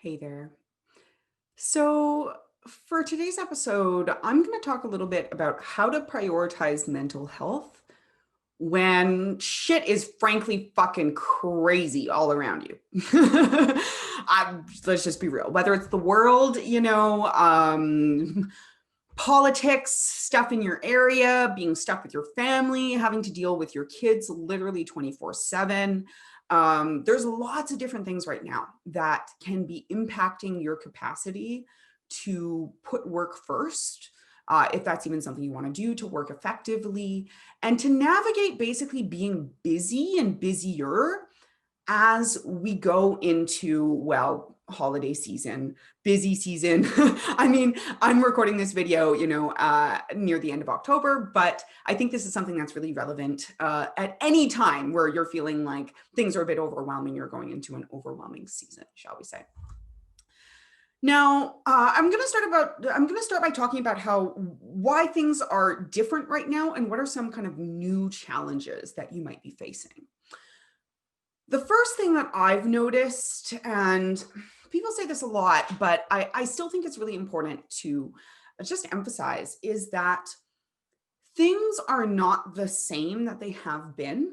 Hey there. So, for today's episode, I'm going to talk a little bit about how to prioritize mental health when shit is frankly fucking crazy all around you. Let's just be real. Whether it's the world, politics, stuff in your area, being stuck with your family, having to deal with your kids literally 24/7. There's lots of different things right now that can be impacting your capacity to put work first, if that's even something you want to do, to work effectively, and to navigate basically being busy and busier as we go into, well, holiday season, busy season. I mean, I'm recording this video, near the end of October, but I think this is something that's really relevant at any time where you're feeling like things are a bit overwhelming. You're going into an overwhelming season, shall we say. Now, I'm going to start by talking about why things are different right now and what are some kind of new challenges that you might be facing. The first thing that I've noticed, and people say this a lot, but I still think it's really important to just emphasize, is that things are not the same that they have been.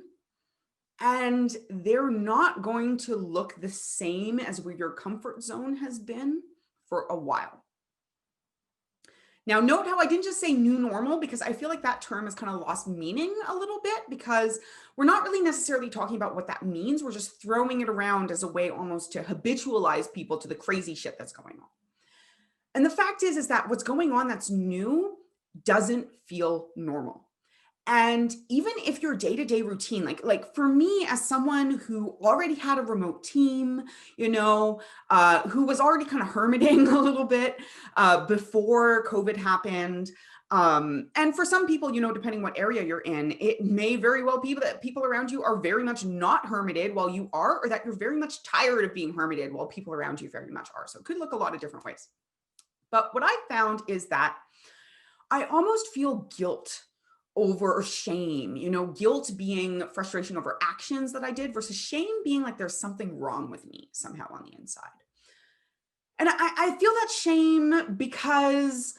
And they're not going to look the same as where your comfort zone has been for a while. Now, note how I didn't just say new normal, because I feel like that term has kind of lost meaning a little bit, because we're not really necessarily talking about what that means. We're just throwing it around as a way almost to habitualize people to the crazy shit that's going on. And the fact is that what's going on that's new doesn't feel normal. And even if your day-to-day routine, like for me, as someone who already had a remote team, who was already kind of hermiting a little bit before COVID happened. And for some people, depending what area you're in, it may very well be that people around you are very much not hermited while you are, or that you're very much tired of being hermited while people around you very much are. So it could look a lot of different ways. But what I found is that I almost feel guilt over shame, guilt being frustration over actions that I did versus shame being like there's something wrong with me somehow on the inside. And I feel that shame because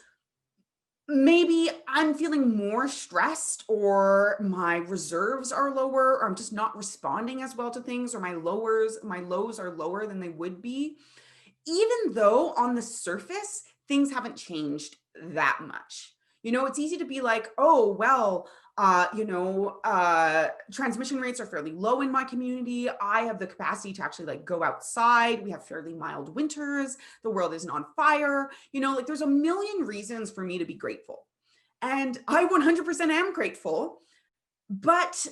maybe I'm feeling more stressed, or my reserves are lower, or I'm just not responding as well to things, or my lows are lower than they would be, even though on the surface, things haven't changed that much. It's easy to be like, oh, well, transmission rates are fairly low in my community. I have the capacity to actually like go outside. We have fairly mild winters. The world isn't on fire. Like there's a million reasons for me to be grateful. And I 100% am grateful, but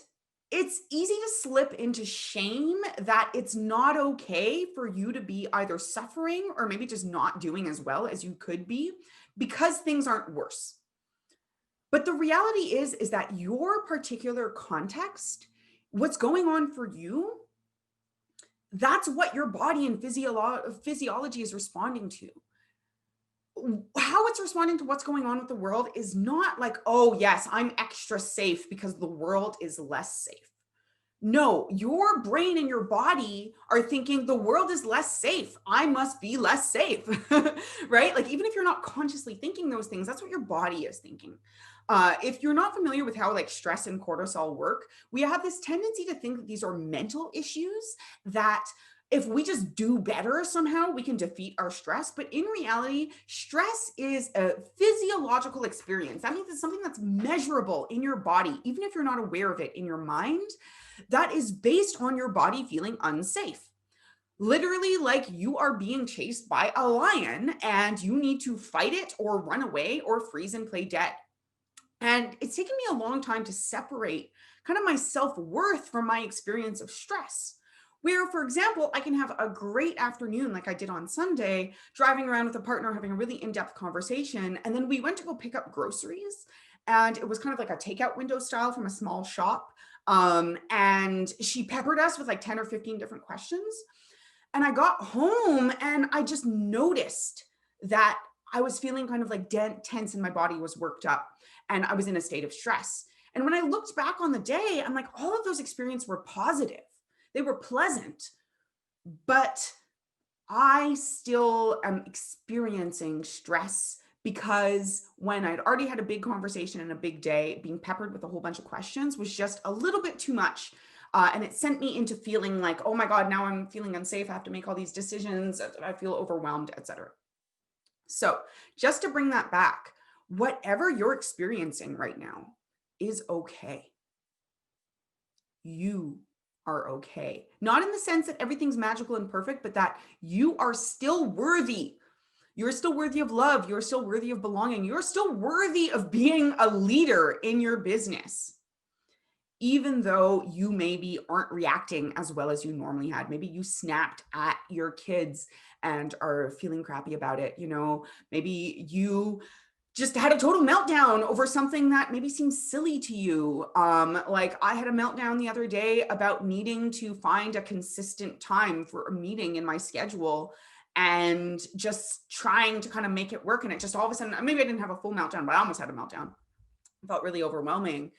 it's easy to slip into shame that it's not okay for you to be either suffering or maybe just not doing as well as you could be because things aren't worse. But the reality is that your particular context, what's going on for you, that's what your body and physiology is responding to. How it's responding to what's going on with the world is not like, oh, yes, I'm extra safe because the world is less safe. No, your brain and your body are thinking the world is less safe. I must be less safe, right? Like, even if you're not consciously thinking those things, that's what your body is thinking. If you're not familiar with how like stress and cortisol work, we have this tendency to think that these are mental issues, that if we just do better somehow, we can defeat our stress. But in reality, stress is a physiological experience. That means it's something that's measurable in your body, even if you're not aware of it in your mind, that is based on your body feeling unsafe. Literally, like you are being chased by a lion and you need to fight it or run away or freeze and play dead. And it's taken me a long time to separate kind of my self-worth from my experience of stress. Where, for example, I can have a great afternoon like I did on Sunday, driving around with a partner, having a really in-depth conversation. And then we went to go pick up groceries. And it was kind of like a takeout window style from a small shop. And she peppered us with like 10 or 15 different questions. And I got home and I just noticed that I was feeling kind of like tense and my body was worked up and I was in a state of stress. And when I looked back on the day, I'm like, all of those experiences were positive. They were pleasant, but I still am experiencing stress because when I'd already had a big conversation and a big day, being peppered with a whole bunch of questions was just a little bit too much. And it sent me into feeling like, oh my God, now I'm feeling unsafe. I have to make all these decisions. I feel overwhelmed, etc. So just to bring that back, whatever you're experiencing right now is okay. You are okay. Not in the sense that everything's magical and perfect, but that you are still worthy. You're still worthy of love. You're still worthy of belonging. You're still worthy of being a leader in your business. Even though you maybe aren't reacting as well as you normally had. Maybe you snapped at your kids and are feeling crappy about it. Maybe you just had a total meltdown over something that maybe seems silly to you. Like I had a meltdown the other day about needing to find a consistent time for a meeting in my schedule and just trying to kind of make it work. And it just all of a sudden, maybe I didn't have a full meltdown, but I almost had a meltdown. It felt really overwhelming.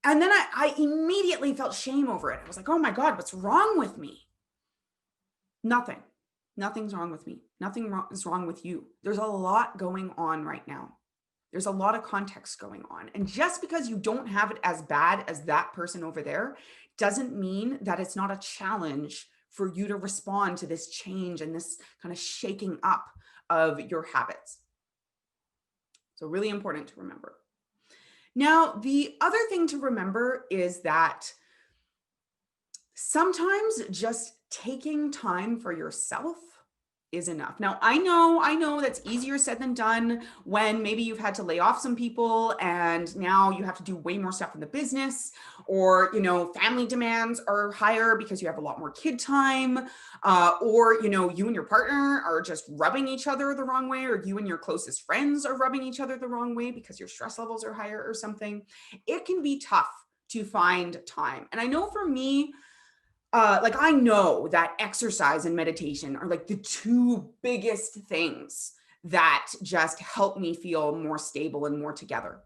And then I immediately felt shame over it. I was like, oh my God, what's wrong with me? Nothing. Nothing's wrong with me. Nothing is wrong with you. There's a lot going on right now. There's a lot of context going on. And just because you don't have it as bad as that person over there doesn't mean that it's not a challenge for you to respond to this change and this kind of shaking up of your habits. So really important to remember. Now, the other thing to remember is that sometimes just taking time for yourself is enough. Now, I know that's easier said than done when maybe you've had to lay off some people and now you have to do way more stuff in the business, or, family demands are higher because you have a lot more kid time, or, you and your partner are just rubbing each other the wrong way, or you and your closest friends are rubbing each other the wrong way because your stress levels are higher or something. It can be tough to find time. And I know for me, I know that exercise and meditation are like the two biggest things that just help me feel more stable and more together.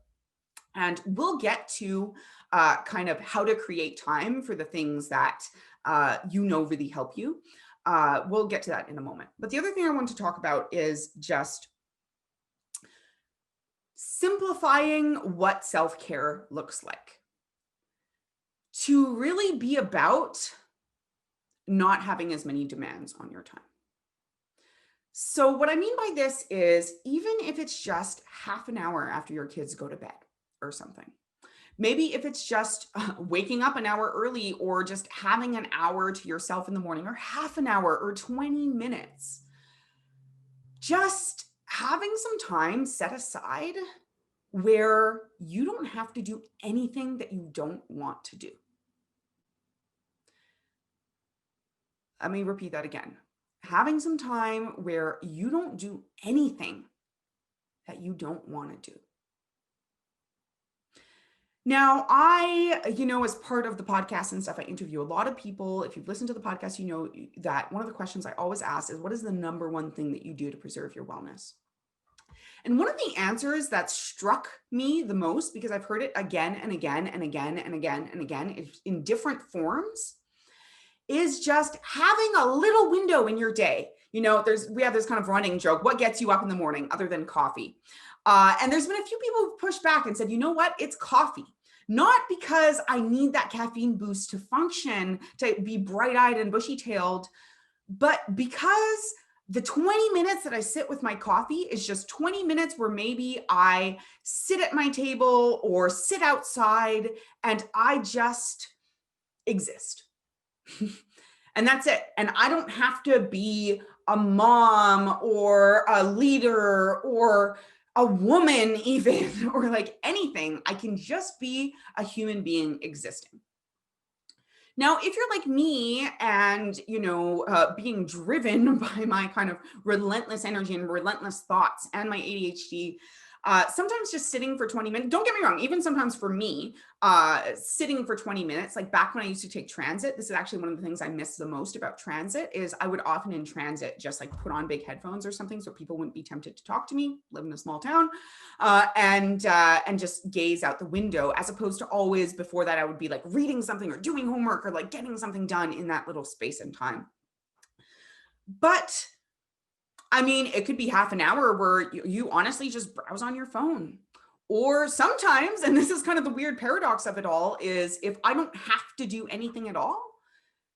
And we'll get to kind of how to create time for the things that really help you. We'll get to that in a moment. But the other thing I want to talk about is just simplifying what self-care looks like. To really be about not having as many demands on your time. So what I mean by this is, even if it's just half an hour after your kids go to bed or something, maybe if it's just waking up an hour early, or just having an hour to yourself in the morning, or half an hour or 20 minutes, just having some time set aside where you don't have to do anything that you don't want to do. Let me repeat that again. Having some time where you don't do anything that you don't want to do. Now, as part of the podcast and stuff, I interview a lot of people. If you've listened to the podcast, you know that one of the questions I always ask is, what is the number one thing that you do to preserve your wellness? And one of the answers that struck me the most, because I've heard it again and again and again and again and again in different forms, is just having a little window in your day. We have this kind of running joke: what gets you up in the morning other than coffee? And there's been a few people who've pushed back and said, you know what? It's coffee. Not because I need that caffeine boost to function, to be bright-eyed and bushy-tailed, but because the 20 minutes that I sit with my coffee is just 20 minutes where maybe I sit at my table or sit outside and I just exist. And that's it. And I don't have to be a mom or a leader or a woman even, or like anything. I can just be a human being existing. Now, if you're like me and, being driven by my kind of relentless energy and relentless thoughts and my ADHD, sometimes just sitting for 20 minutes, don't get me wrong, even sometimes for me, sitting for 20 minutes, like back when I used to take transit, this is actually one of the things I miss the most about transit, is I would often in transit just like put on big headphones or something so people wouldn't be tempted to talk to me, live in a small town, and just gaze out the window, as opposed to always before that I would be like reading something or doing homework or like getting something done in that little space and time. But I mean, it could be half an hour where you honestly just browse on your phone. Or sometimes, and this is kind of the weird paradox of it all, is if I don't have to do anything at all,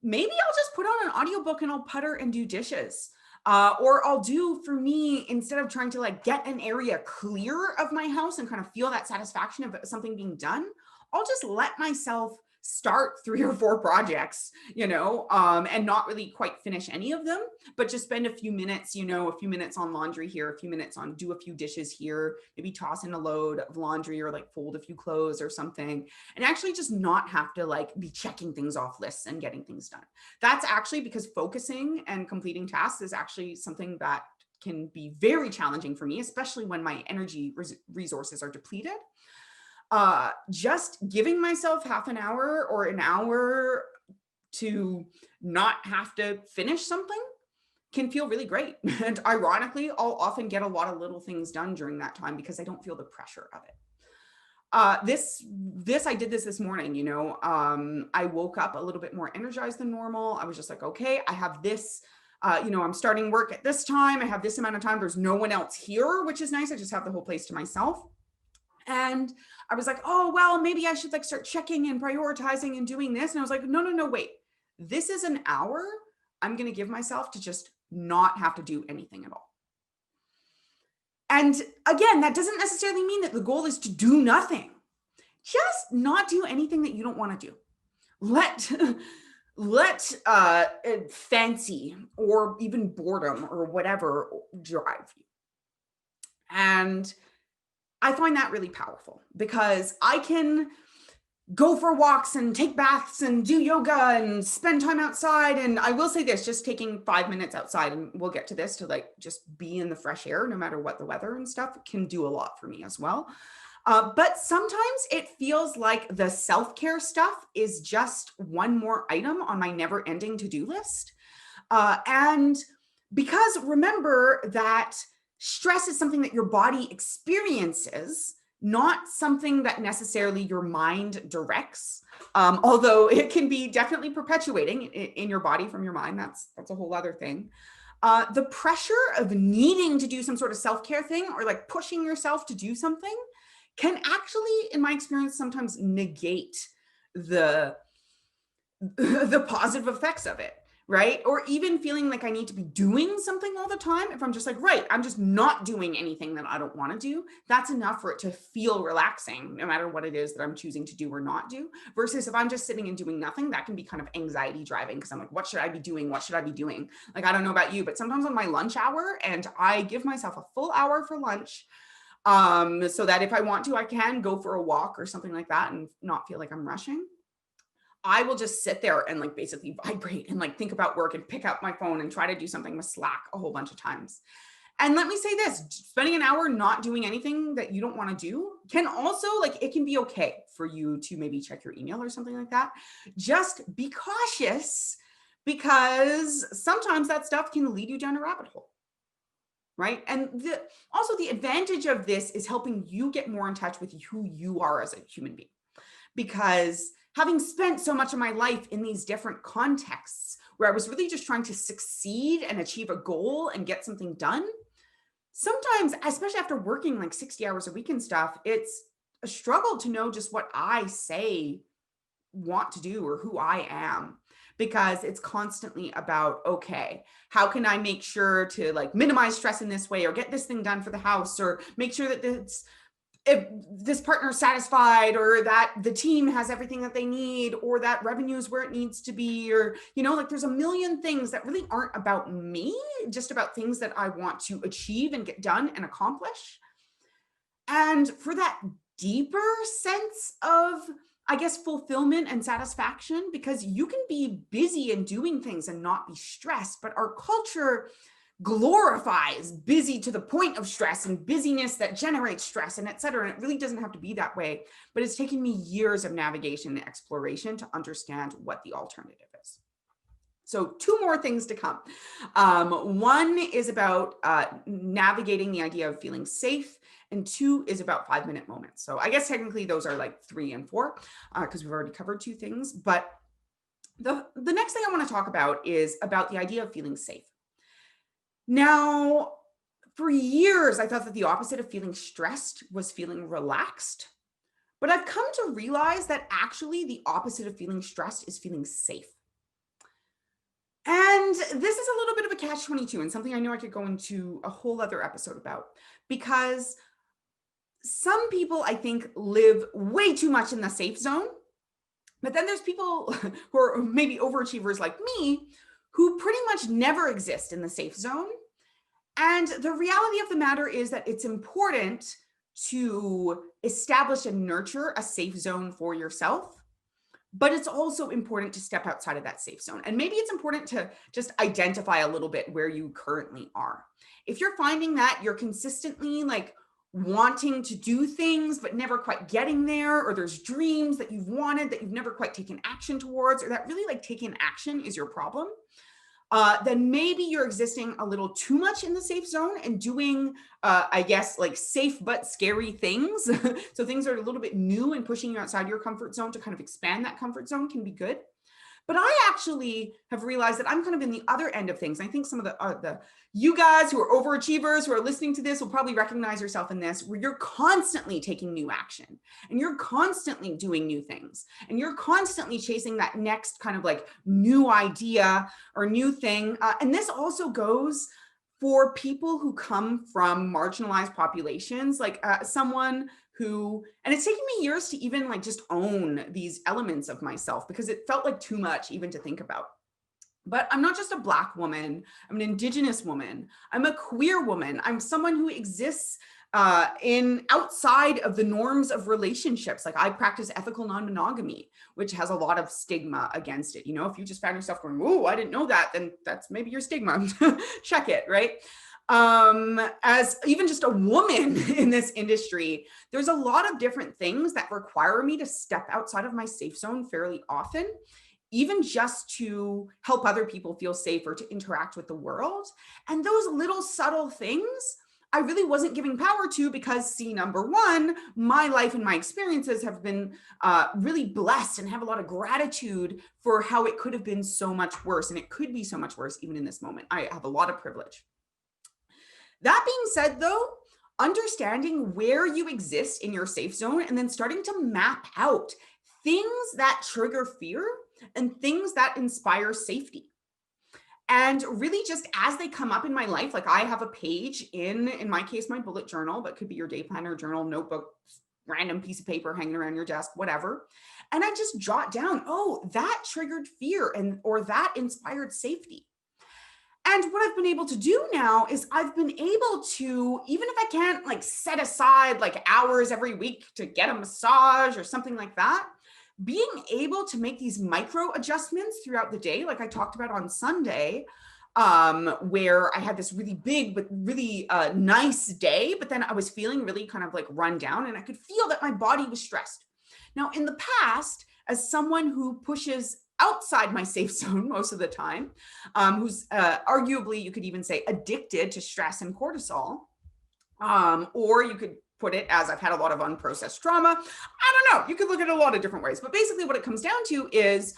maybe I'll just put on an audiobook and I'll putter and do dishes. Or I'll do, for me, instead of trying to like get an area clear of my house and kind of feel that satisfaction of something being done, I'll just let myself start 3 or 4 projects, and not really quite finish any of them, but just spend a few minutes, a few minutes on laundry here, a few minutes on do a few dishes here, maybe toss in a load of laundry or like fold a few clothes or something, and actually just not have to like be checking things off lists and getting things done. That's actually because focusing and completing tasks is actually something that can be very challenging for me, especially when my energy resources are depleted. Just giving myself half an hour or an hour to not have to finish something can feel really great. And ironically, I'll often get a lot of little things done during that time because I don't feel the pressure of it. I did this morning, I woke up a little bit more energized than normal. I was just like, okay, I have this, I'm starting work at this time. I have this amount of time. There's no one else here, which is nice. I just have the whole place to myself. And I was like, oh, well, maybe I should like start checking and prioritizing and doing this. And I was like, no, wait, this is an hour I'm going to give myself to just not have to do anything at all. And again, that doesn't necessarily mean that the goal is to do nothing. Just not do anything that you don't want to do. Let fancy or even boredom or whatever drive you. And I find that really powerful because I can go for walks and take baths and do yoga and spend time outside. And I will say this, just taking 5 minutes outside, and we'll get to this, to like just be in the fresh air, no matter what the weather and stuff, can do a lot for me as well. But sometimes it feels like the self-care stuff is just one more item on my never-ending to-do list. And because remember that stress is something that your body experiences, not something that necessarily your mind directs. Although it can be definitely perpetuating in your body from your mind. That's a whole other thing. The pressure of needing to do some sort of self-care thing or like pushing yourself to do something can actually, in my experience, sometimes negate the positive effects of it. Right? Or even feeling like I need to be doing something all the time. If I'm just like, right, I'm just not doing anything that I don't want to do, that's enough for it to feel relaxing, no matter what it is that I'm choosing to do or not do. Versus if I'm just sitting and doing nothing, that can be kind of anxiety driving because I'm like, what should I be doing? What should I be doing? Like, I don't know about you, but sometimes on my lunch hour, and I give myself a full hour for lunch, so that if I want to, I can go for a walk or something like that and not feel like I'm rushing. I will just sit there and like basically vibrate and like think about work and pick up my phone and try to do something with Slack a whole bunch of times. And let me say this, spending an hour not doing anything that you don't want to do can also, like, it can be okay for you to maybe check your email or something like that. Just be cautious because sometimes that stuff can lead you down a rabbit hole. Right. And also the advantage of this is helping you get more in touch with who you are as a human being. Because having spent so much of my life in these different contexts where I was really just trying to succeed and achieve a goal and get something done, sometimes, especially after working like 60 hours a week and stuff, it's a struggle to know just what I want to do or who I am. Because it's constantly about, okay, how can I make sure to like minimize stress in this way or get this thing done for the house or make sure that if this partner is satisfied or that the team has everything that they need or that revenue is where it needs to be, or, like there's a million things that really aren't about me, just about things that I want to achieve and get done and accomplish. And for that deeper sense of, I guess, fulfillment and satisfaction, because you can be busy and doing things and not be stressed, but our culture glorifies busy to the point of stress and busyness that generates stress and et cetera. And it really doesn't have to be that way, but it's taken me years of navigation and exploration to understand what the alternative is. So 2 more things to come. One is about navigating the idea of feeling safe, and 2 is about 5-minute moments. So I guess technically those are like 3 and 4 because we've already covered 2 things. But the next thing I want to talk about is about the idea of feeling safe. Now, for years, I thought that the opposite of feeling stressed was feeling relaxed. But I've come to realize that actually the opposite of feeling stressed is feeling safe. And this is a little bit of a catch-22 and something I know I could go into a whole other episode about, because some people I think live way too much in the safe zone. But then there's people who are maybe overachievers like me who pretty much never exist in the safe zone. And the reality of the matter is that it's important to establish and nurture a safe zone for yourself, but it's also important to step outside of that safe zone. And maybe it's important to just identify a little bit where you currently are. If you're finding that you're consistently like wanting to do things, but never quite getting there, or there's dreams that you've wanted that you've never quite taken action towards, or that really like taking action is your problem, then maybe you're existing a little too much in the safe zone and doing, I guess, like safe but scary things. So things that are a little bit new and pushing you outside your comfort zone to kind of expand that comfort zone can be good. But I actually have realized that I'm kind of in the other end of things. I think some of the you guys who are overachievers who are listening to this will probably recognize yourself in this, where you're constantly taking new action and you're constantly doing new things and you're constantly chasing that next kind of like new idea or new thing. And this also goes for people who come from marginalized populations, like someone who, and it's taken me years to even like just own these elements of myself because it felt like too much even to think about. But I'm not just a Black woman, I'm an Indigenous woman, I'm a queer woman, I'm someone who exists in outside of the norms of relationships. Like I practice ethical non-monogamy, which has a lot of stigma against it. You know, if you just found yourself going, "Oh, I didn't know that," then that's maybe your stigma. Check it, right? As even just a woman in this industry, there's a lot of different things that require me to step outside of my safe zone fairly often, even just to help other people feel safer, to interact with the world. And those little subtle things I really wasn't giving power to because, see, number one, my life and my experiences have been really blessed and have a lot of gratitude for how it could have been so much worse. And it could be so much worse even in this moment. I have a lot of privilege. That being said, though, understanding where you exist in your safe zone and then starting to map out things that trigger fear and things that inspire safety. And really just as they come up in my life, like I have a page in my case, my bullet journal, but could be your day planner, journal, notebook, random piece of paper hanging around your desk, whatever. And I just jot down, oh, that triggered fear and or that inspired safety. And what I've been able to do now is I've been able to, even if I can't like set aside like hours every week to get a massage or something like that, being able to make these micro adjustments throughout the day, like I talked about on Sunday, where I had this really big but really nice day, but then I was feeling really kind of like run down and I could feel that my body was stressed. Now, in the past, as someone who pushes outside my safe zone most of the time, who's arguably, you could even say, addicted to stress and cortisol, or you could put it as I've had a lot of unprocessed trauma. I don't know. You could look at it a lot of different ways. But basically what it comes down to is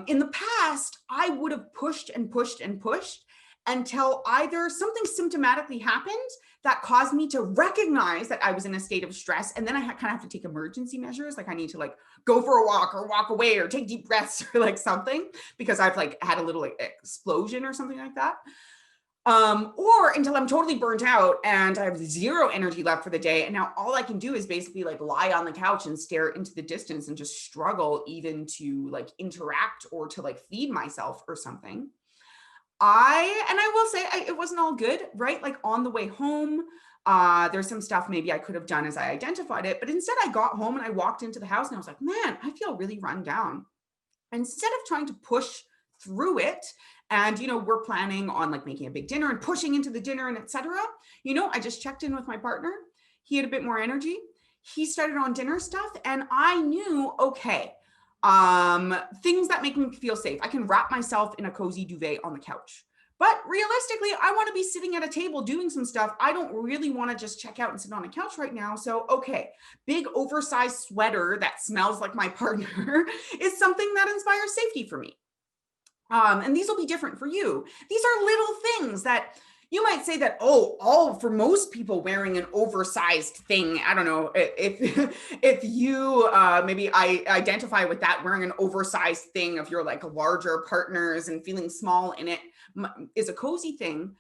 in the past, I would have pushed and pushed and pushed until either something symptomatically happened that caused me to recognize that I was in a state of stress. And then I kind of have to take emergency measures. Like I need to like go for a walk or walk away or take deep breaths or like something because I've like had a little like explosion or something like that. Or until I'm totally burnt out and I have zero energy left for the day. And now all I can do is basically like lie on the couch and stare into the distance and just struggle even to like interact or to like feed myself or something. I will say it wasn't all good, right? Like on the way home, there's some stuff maybe I could have done as I identified it, but instead I got home and I walked into the house and I was like, man, I feel really run down. Instead of trying to push through it, and we're planning on like making a big dinner and pushing into the dinner and etc. I just checked in with my partner. He had a bit more energy. He started on dinner stuff, and I knew, okay, things that make me feel safe. I can wrap myself in a cozy duvet on the couch. But realistically, I want to be sitting at a table doing some stuff. I don't really want to just check out and sit on a couch right now. So, okay, big oversized sweater that smells like my partner is something that inspires safety for me. And these will be different for you. These are little things that, You might say that, oh, for most people wearing an oversized thing, I don't know if if you maybe I identify with that, wearing an oversized thing of your like larger partners and feeling small in it is a cozy thing,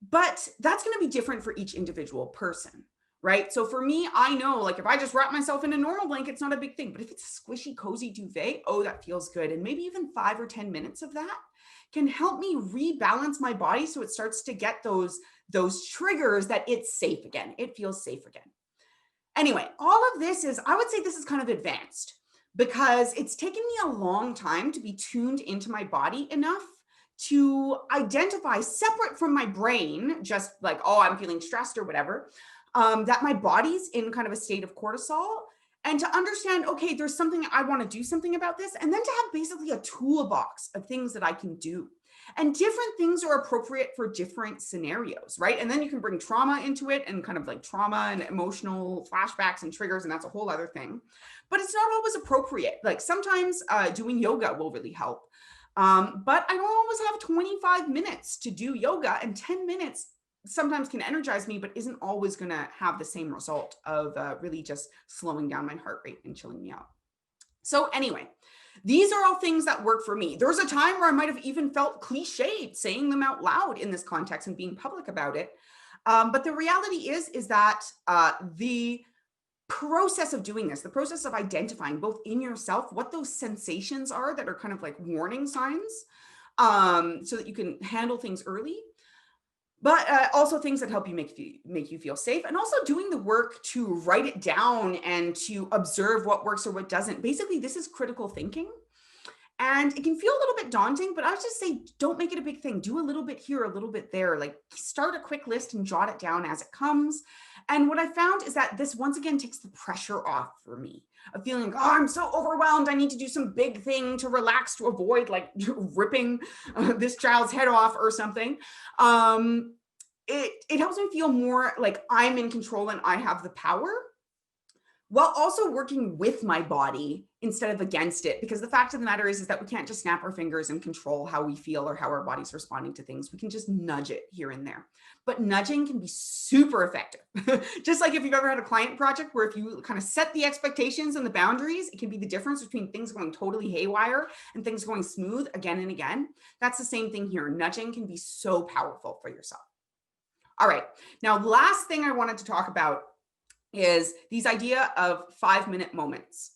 but that's going to be different for each individual person, right? So for me, I know like if I just wrap myself in a normal blanket, it's not a big thing, but if it's a squishy, cozy duvet, oh, that feels good. And maybe even 5 or 10 minutes of that can help me rebalance my body so it starts to get those triggers that it's safe again. It feels safe again. Anyway, all of this is, I would say this is kind of advanced because it's taken me a long time to be tuned into my body enough to identify separate from my brain, just like, oh, I'm feeling stressed or whatever, that my body's in kind of a state of cortisol, and to understand, okay, there's something I want to do something about this, and then to have basically a toolbox of things that I can do. And different things are appropriate for different scenarios, right? And then you can bring trauma into it and kind of like trauma and emotional flashbacks and triggers, and that's a whole other thing. But it's not always appropriate. Like sometimes doing yoga will really help. But I don't always have 25 minutes to do yoga, and 10 minutes sometimes can energize me, but isn't always going to have the same result of really just slowing down my heart rate and chilling me out. So anyway, these are all things that work for me. There was a time where I might have even felt cliched saying them out loud in this context and being public about it. But the reality is that the process of doing this, the process of identifying both in yourself what those sensations are that are kind of like warning signs, so that you can handle things early, but also things that help you make you feel safe, and also doing the work to write it down and to observe what works or what doesn't. Basically, this is critical thinking. And it can feel a little bit daunting, but I would just say, don't make it a big thing. Do a little bit here, a little bit there. Like start a quick list and jot it down as it comes. And what I found is that this once again takes the pressure off for me of feeling, oh, I'm so overwhelmed. I need to do some big thing to relax, to avoid like ripping this child's head off or something. It helps me feel more like I'm in control and I have the power, while also working with my body instead of against it. Because the fact of the matter is that we can't just snap our fingers and control how we feel or how our body's responding to things. We can just nudge it here and there. But nudging can be super effective. Just like if you've ever had a client project where if you kind of set the expectations and the boundaries, it can be the difference between things going totally haywire and things going smooth again and again. That's the same thing here. Nudging can be so powerful for yourself. All right. Now, the last thing I wanted to talk about is these idea of 5-minute moments.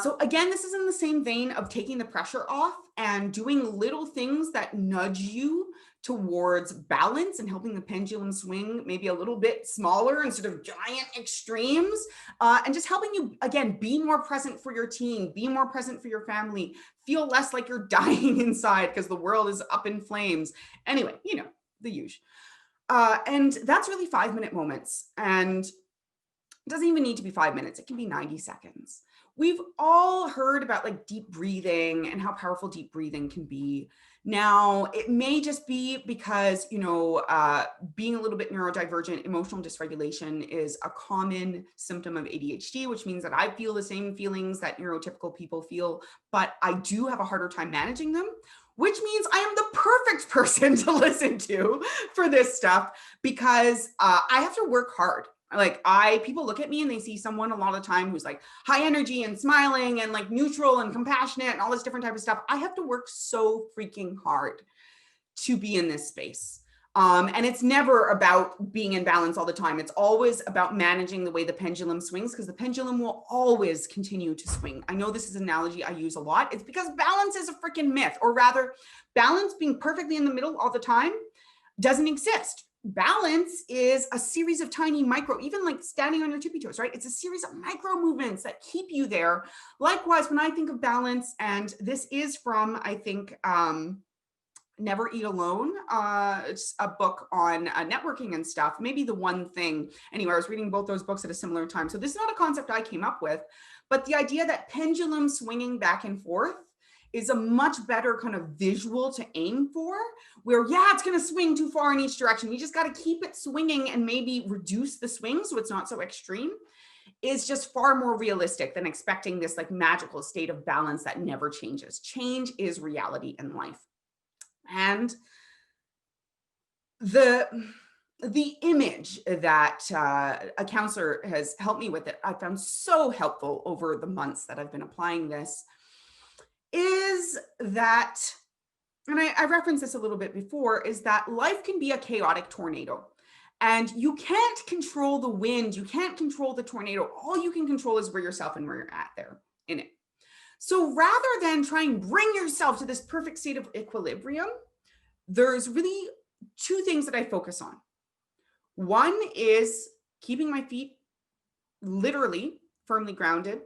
So again, this is in the same vein of taking the pressure off and doing little things that nudge you towards balance and helping the pendulum swing maybe a little bit smaller instead of giant extremes, and just helping you, again, be more present for your team, be more present for your family, feel less like you're dying inside because the world is up in flames. Anyway, you know, the usual. And that's really 5-minute moments. And it doesn't even need to be 5 minutes. It can be 90 seconds. We've all heard about like deep breathing and how powerful deep breathing can be. Now, it may just be because, you know, being a little bit neurodivergent, emotional dysregulation is a common symptom of ADHD, which means that I feel the same feelings that neurotypical people feel, but I do have a harder time managing them, which means I am the perfect person to listen to for this stuff because I have to work hard. Like people look at me and they see someone a lot of the time who's like high energy and smiling and like neutral and compassionate and all this different type of stuff. I have to work so freaking hard to be in this space. And it's never about being in balance all the time. It's always about managing the way the pendulum swings, because the pendulum will always continue to swing. I know this is an analogy I use a lot. It's because balance is a freaking myth, or rather balance being perfectly in the middle all the time doesn't exist. Balance is a series of tiny micro, even like standing on your tippy toes, right? It's a series of micro movements that keep you there. Likewise, when I think of balance, and this is from, I think, Never Eat Alone. It's a book on networking and stuff. Maybe the one thing. Anyway, I was reading both those books at a similar time. So this is not a concept I came up with, but the idea that pendulum swinging back and forth is a much better kind of visual to aim for, where, yeah, it's going to swing too far in each direction. You just got to keep it swinging and maybe reduce the swing so it's not so extreme, is just far more realistic than expecting this like magical state of balance that never changes. Change is reality in life. And the image that a counselor has helped me with that I found so helpful over the months that I've been applying this is that, and I referenced this a little bit before, is that life can be a chaotic tornado. And you can't control the wind, you can't control the tornado. All you can control is where yourself and where you're at there in it. So rather than try and bring yourself to this perfect state of equilibrium, there's really two things that I focus on. One is keeping my feet literally firmly grounded.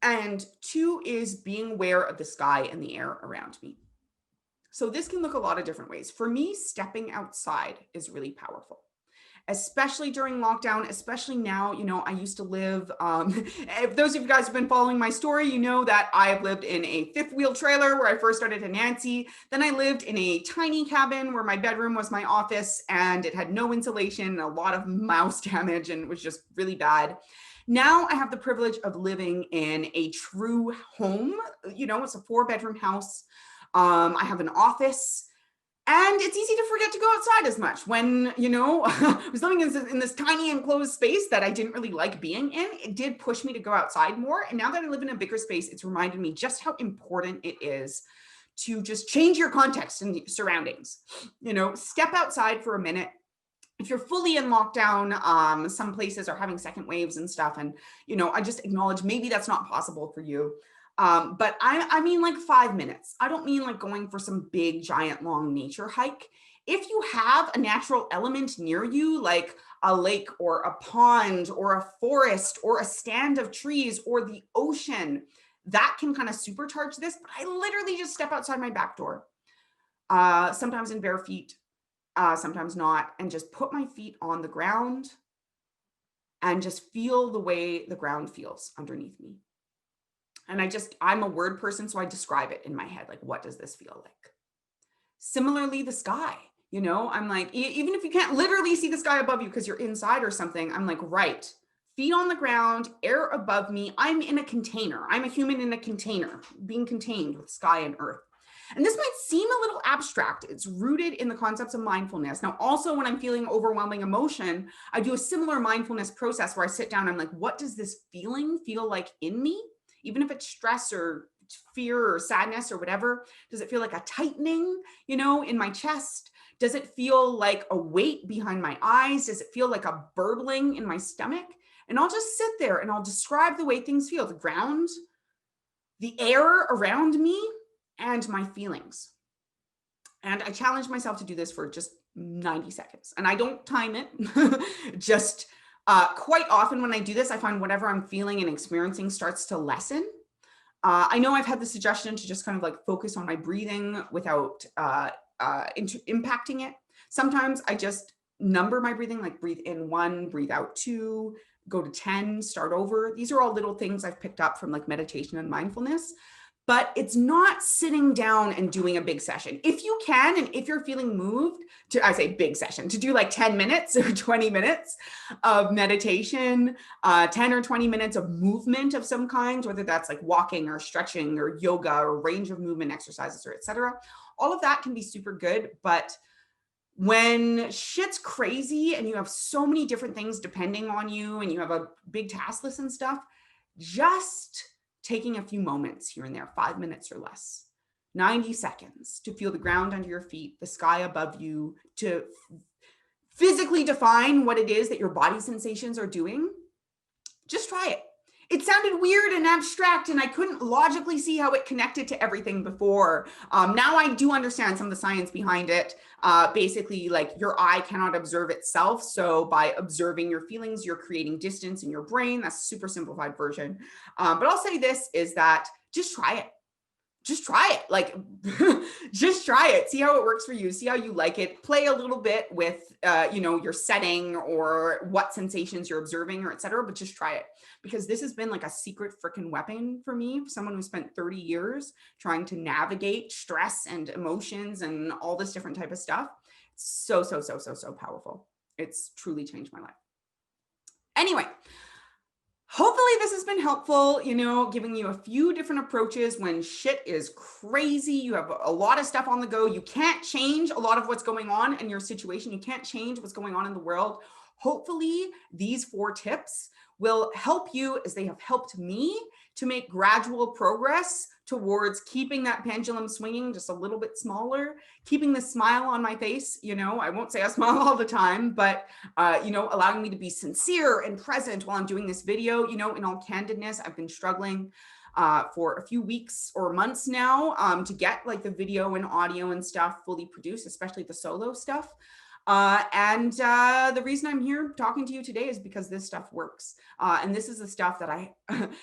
And two is being aware of the sky and the air around me. So this can look a lot of different ways. For me, stepping outside is really powerful, especially during lockdown, especially now. I used to live, if those of you guys have been following my story, you know that I have lived in a fifth wheel trailer where I first started in Nancy. Then I lived in a tiny cabin where my bedroom was my office and it had no insulation, a lot of mouse damage, and it was just really bad. Now I have the privilege of living in a true home. It's a 4-bedroom house. I have an office, and it's easy to forget to go outside as much when, I was living in this tiny enclosed space that I didn't really like being in. It did push me to go outside more. And now that I live in a bigger space, it's reminded me just how important it is to just change your context and surroundings. Step outside for a minute. If you're fully in lockdown, some places are having second waves and stuff. And, I just acknowledge maybe that's not possible for you. But I mean like 5 minutes. I don't mean like going for some big, giant, long nature hike. If you have a natural element near you, like a lake or a pond or a forest or a stand of trees or the ocean, that can kind of supercharge this. But I literally just step outside my back door, sometimes in bare feet, sometimes not, and just put my feet on the ground and just feel the way the ground feels underneath me. And I'm a word person, so I describe it in my head. Like, what does this feel like? Similarly, the sky, I'm like, even if you can't literally see the sky above you because you're inside or something, I'm like, right, feet on the ground, air above me. I'm in a container. I'm a human in a container, being contained with sky and earth. And this might seem a little abstract. It's rooted in the concepts of mindfulness. Now, also when I'm feeling overwhelming emotion, I do a similar mindfulness process where I sit down. I'm like, what does this feeling feel like in me? Even if it's stress or fear or sadness or whatever, does it feel like a tightening, in my chest? Does it feel like a weight behind my eyes? Does it feel like a burbling in my stomach? And I'll just sit there and I'll describe the way things feel, the ground, the air around me, and my feelings. And I challenge myself to do this for just 90 seconds. And I don't time it, just quite often when I do this, I find whatever I'm feeling and experiencing starts to lessen. I know I've had the suggestion to just kind of like focus on my breathing without impacting it. Sometimes I just number my breathing, like breathe in 1, breathe out 2, go to 10, start over. These are all little things I've picked up from like meditation and mindfulness. But it's not sitting down and doing a big session. If you can, and if you're feeling moved to, I say big session, to do like 10 minutes or 20 minutes of meditation, 10 or 20 minutes of movement of some kind, whether that's like walking or stretching or yoga or range of movement exercises or et cetera, all of that can be super good. But when shit's crazy and you have so many different things depending on you and you have a big task list and stuff, just taking a few moments here and there, 5 minutes or less, 90 seconds to feel the ground under your feet, the sky above you, to physically define what it is that your body sensations are doing. Just try it. It sounded weird and abstract, and I couldn't logically see how it connected to everything before. Now I do understand some of the science behind it. Basically, like your eye cannot observe itself. So by observing your feelings, you're creating distance in your brain. That's a super simplified version. But I'll say this is that just try it. Just try it. Like, just try it. See how it works for you. See how you like it. Play a little bit with, your setting or what sensations you're observing or et cetera, but just try it. Because this has been like a secret freaking weapon for me, someone who spent 30 years trying to navigate stress and emotions and all this different type of stuff. So powerful. It's truly changed my life. Anyway, Hopefully this has been helpful, giving you a few different approaches when shit is crazy. You have a lot of stuff on the go. You can't change a lot of what's going on in your situation. You can't change what's going on in the world. Hopefully these 4 tips will help you, as they have helped me, to make gradual progress towards keeping that pendulum swinging just a little bit smaller, keeping the smile on my face. I won't say I smile all the time, but allowing me to be sincere and present while I'm doing this video. In all candidness, I've been struggling for a few weeks or months now to get like the video and audio and stuff fully produced, especially the solo stuff. And the reason I'm here talking to you today is because this stuff works. And this is the stuff that I,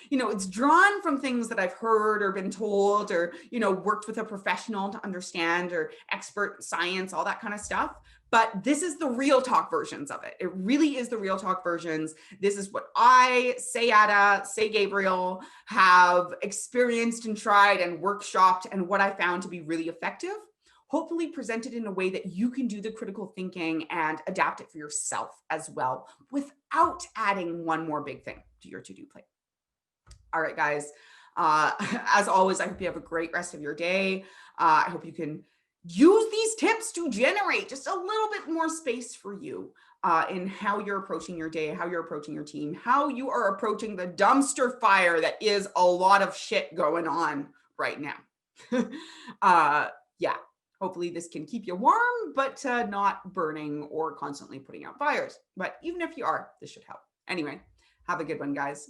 it's drawn from things that I've heard or been told or, worked with a professional to understand, or expert science, all that kind of stuff. But this is the real talk versions of it. It really is the real talk versions. This is what I, Sayada, Say Gabriel, have experienced and tried and workshopped, and what I found to be really effective. Hopefully presented in a way that you can do the critical thinking and adapt it for yourself as well, without adding one more big thing to your to-do plate. All right, guys. As always, I hope you have a great rest of your day. I hope you can use these tips to generate just a little bit more space for you in how you're approaching your day, how you're approaching your team, how you are approaching the dumpster fire that is a lot of shit going on right now. Yeah. Hopefully this can keep you warm, but not burning or constantly putting out fires. But even if you are, this should help. Anyway, have a good one, guys.